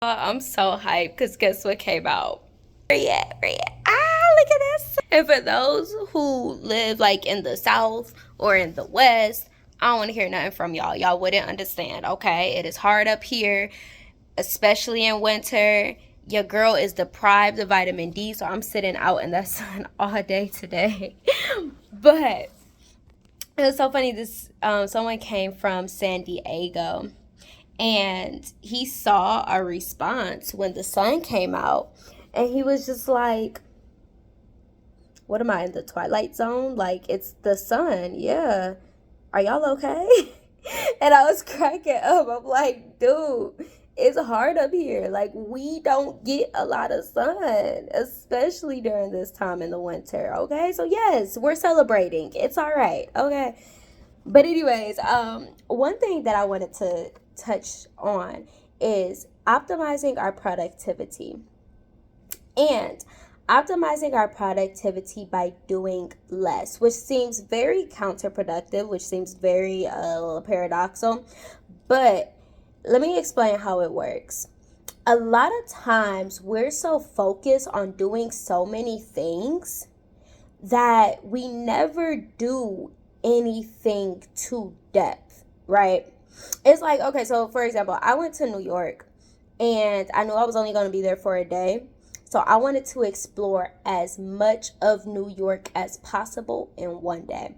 I'm so hyped because guess what came out? Where you at? Look at this. And for those who live like in the South or in the West, I don't want to hear nothing from y'all. Y'all wouldn't understand, okay? It is hard up here, especially in winter. Your girl is deprived of vitamin D, so I'm sitting out in the sun all day today. But it was so funny. This someone came from San Diego, and he saw a response when the sun came out, and he was just like, what am I, in the twilight zone? Like, it's the sun. Yeah, are y'all okay? And I was cracking up. I'm like, dude, it's hard up here. Like, we don't get a lot of sun, especially during this time in the winter. Okay, so yes, we're celebrating. It's all right. Okay. But anyways, one thing that I wanted to touch on is optimizing our productivity. And optimizing our productivity by doing less, which seems very counterproductive, which seems very paradoxical. But let me explain how it works. A lot of times we're so focused on doing so many things that we never do anything to depth, right? It's like, okay, so for example, I went to New York and I knew I was only going to be there for a day. So I wanted to explore as much of New York as possible in one day.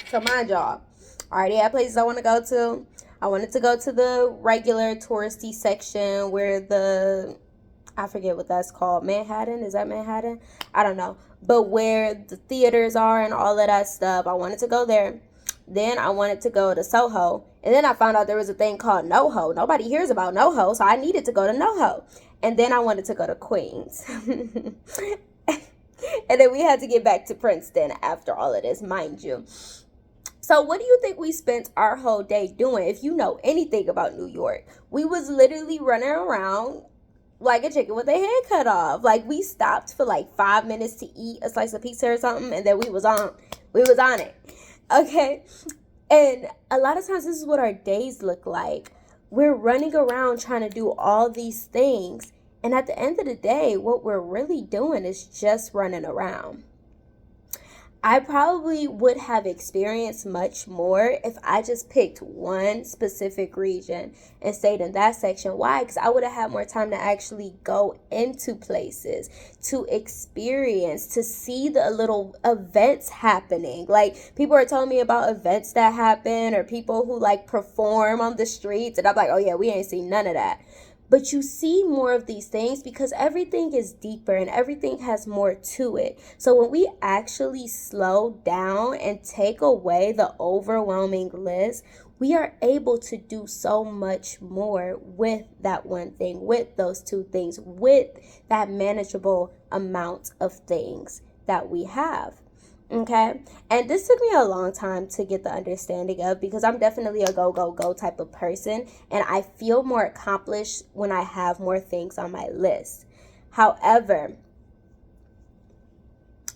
So mind y'all, I already had places I want to go to. I wanted to go to the regular touristy section where I forget what that's called. Manhattan? Is that Manhattan? I don't know. But where the theaters are and all of that stuff, I wanted to go there. Then I wanted to go to Soho. And then I found out there was a thing called NoHo. Nobody hears about NoHo, so I needed to go to NoHo. And then I wanted to go to Queens. And then we had to get back to Princeton after all of this, mind you. So what do you think we spent our whole day doing? If you know anything about New York, we was literally running around like a chicken with their head cut off. Like, we stopped for like 5 minutes to eat a slice of pizza or something, and then we was on it. Okay? And a lot of times this is what our days look like. We're running around trying to do all these things, and at the end of the day, what we're really doing is just running around. I probably would have experienced much more if I just picked one specific region and stayed in that section. Why? Because I would have had more time to actually go into places, to experience, to see the little events happening. Like, people are telling me about events that happen or people who like perform on the streets, and I'm like, oh yeah, we ain't seen none of that. But you see more of these things because everything is deeper and everything has more to it. So when we actually slow down and take away the overwhelming list, we are able to do so much more with that one thing, with those two things, with that manageable amount of things that we have. Okay, and this took me a long time to get the understanding of, because I'm definitely a go type of person, and I feel more accomplished when I have more things on my list. However,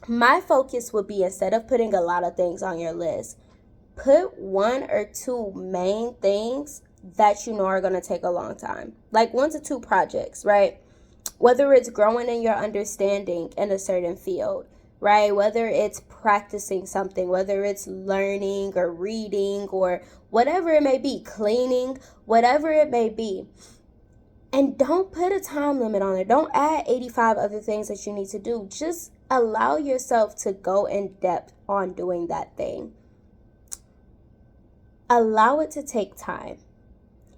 my focus would be, instead of putting a lot of things on your list, put one or two main things that you know are going to take a long time, like 1 to 2 projects, right? Whether it's growing in your understanding in a certain field, right? Whether it's practicing something, whether it's learning or reading or whatever it may be, cleaning, whatever it may be. And don't put a time limit on it. Don't add 85 other things that you need to do. Just allow yourself to go in depth on doing that thing. Allow it to take time.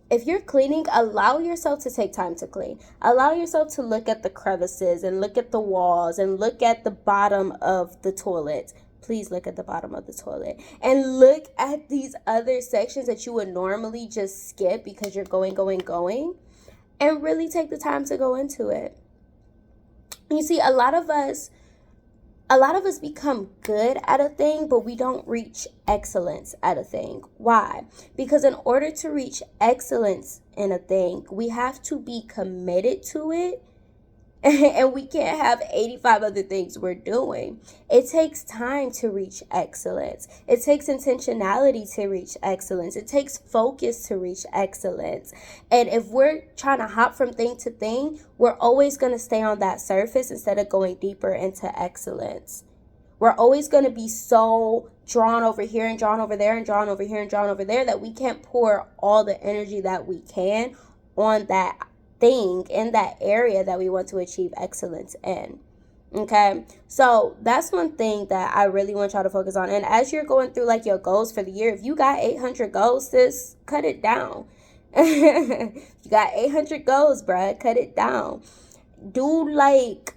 If you're cleaning, allow yourself to take time to clean. Allow yourself to look at the crevices and look at the walls and look at the bottom of the toilet. Please look at the bottom of the toilet. And look at these other sections that you would normally just skip because you're going. And really take the time to go into it. You see, a lot of us become good at a thing, but we don't reach excellence at a thing. Why? Because in order to reach excellence in a thing, we have to be committed to it And we can't have 85 other things we're doing. It takes time to reach excellence. It takes intentionality to reach excellence. It takes focus to reach excellence. And if we're trying to hop from thing to thing, we're always going to stay on that surface instead of going deeper into excellence. We're always going to be so drawn over here and drawn over there and drawn over here and drawn over there that we can't pour all the energy that we can on that thing in that area that we want to achieve excellence in. Okay, so that's one thing that I really want y'all to focus on. And as you're going through like your goals for the year, if you got 800 goals, sis, cut it down. You got 800 goals, bruh, cut it down. Do like,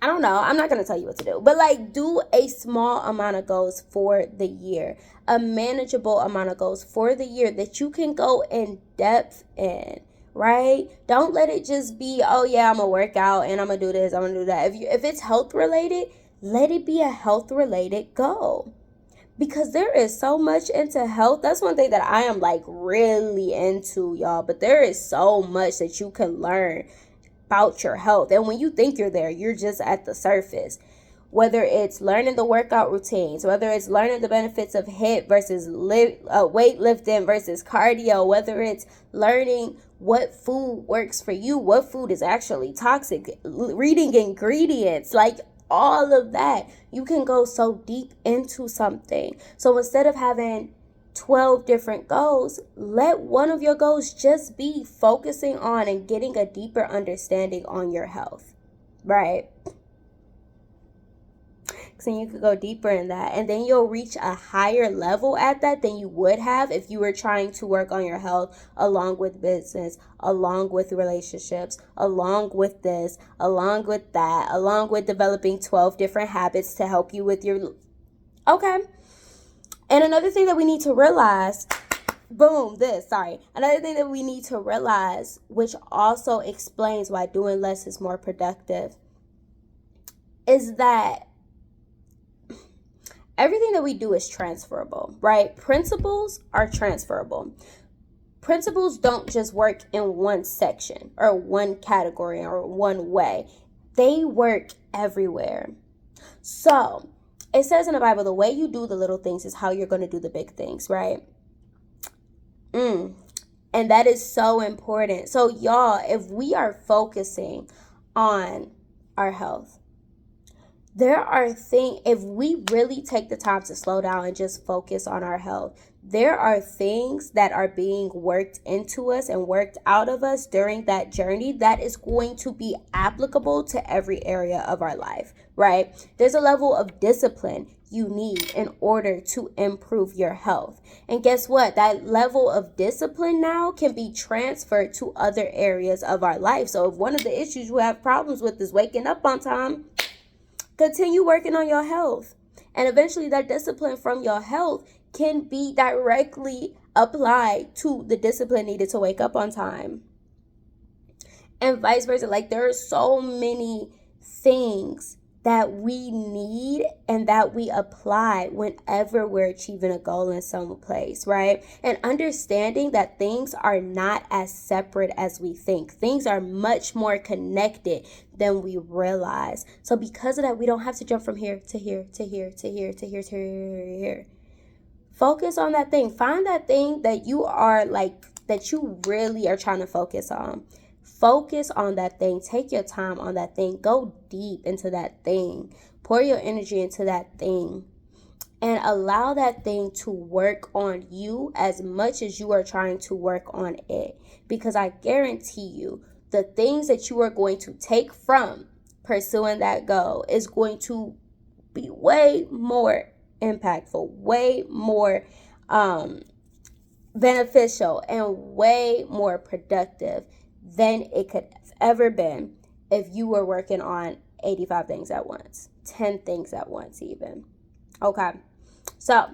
I don't know, I'm not going to tell you what to do, but like do a small amount of goals for the year, a manageable amount of goals for the year that you can go in depth in. Right? Don't let it just be, oh yeah, I'm gonna work out and I'm gonna do this, I'm gonna do that. If it's health related, let it be a health related goal. Because there is so much into health. That's one thing that I am like really into, y'all. But there is so much that you can learn about your health. And when you think you're there, you're just at the surface. Whether it's learning the workout routines, whether it's learning the benefits of HIIT versus weightlifting versus cardio, whether it's learning what food works for you, what food is actually toxic, reading ingredients, like all of that, you can go so deep into something. So instead of having 12 different goals, let one of your goals just be focusing on and getting a deeper understanding on your health, right? So you could go deeper in that, and then you'll reach a higher level at that than you would have if you were trying to work on your health along with business, along with relationships, along with this, along with that, along with developing 12 different habits to help you with your, okay. And another thing that we need to realize, another thing that we need to realize, which also explains why doing less is more productive, is that everything that we do is transferable, right? Principles are transferable. Principles don't just work in one section or one category or one way. They work everywhere. So it says in the Bible, the way you do the little things is how you're going to do the big things, right? And that is so important. So y'all, if we are focusing on our health, there are things, if we really take the time to slow down and just focus on our health, there are things that are being worked into us and worked out of us during that journey that is going to be applicable to every area of our life, right? There's a level of discipline you need in order to improve your health. And guess what? That level of discipline now can be transferred to other areas of our life. So if one of the issues you have problems with is waking up on time, continue working on your health. And eventually that discipline from your health can be directly applied to the discipline needed to wake up on time. And vice versa. Like, there are so many things that we need and that we apply whenever we're achieving a goal in some place, right? And understanding that things are not as separate as we think. Things are much more connected than we realize. So because of that, we don't have to jump from here to here to here to here to here to here. Focus on that thing. Find that thing that you are like, that you really are trying to focus on. Focus on that thing. Take your time on that thing. Go deep into that thing. Pour your energy into that thing. And allow that thing to work on you as much as you are trying to work on it. Because I guarantee you, the things that you are going to take from pursuing that goal is going to be way more impactful, way more beneficial, and way more productive than it could have ever been if you were working on 85 things at once, 10 things at once even. Okay, so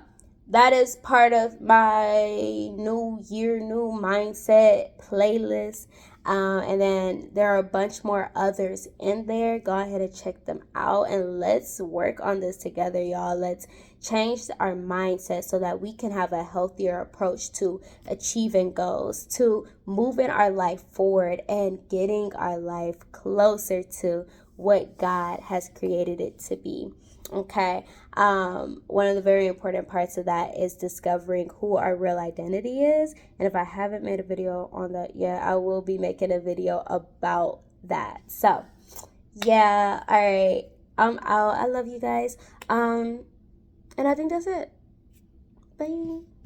that is part of my New Year, New Mindset playlist. And then there are a bunch more others in there. Go ahead and check them out, and let's work on this together, y'all. Let's change our mindset so that we can have a healthier approach to achieving goals, to moving our life forward and getting our life closer to what God has created it to be. Okay. One of the very important parts of that is discovering who our real identity is. And if I haven't made a video on that yet, I will be making a video about that. So, yeah, all right. I'm out. I love you guys. And I think that's it. Bye.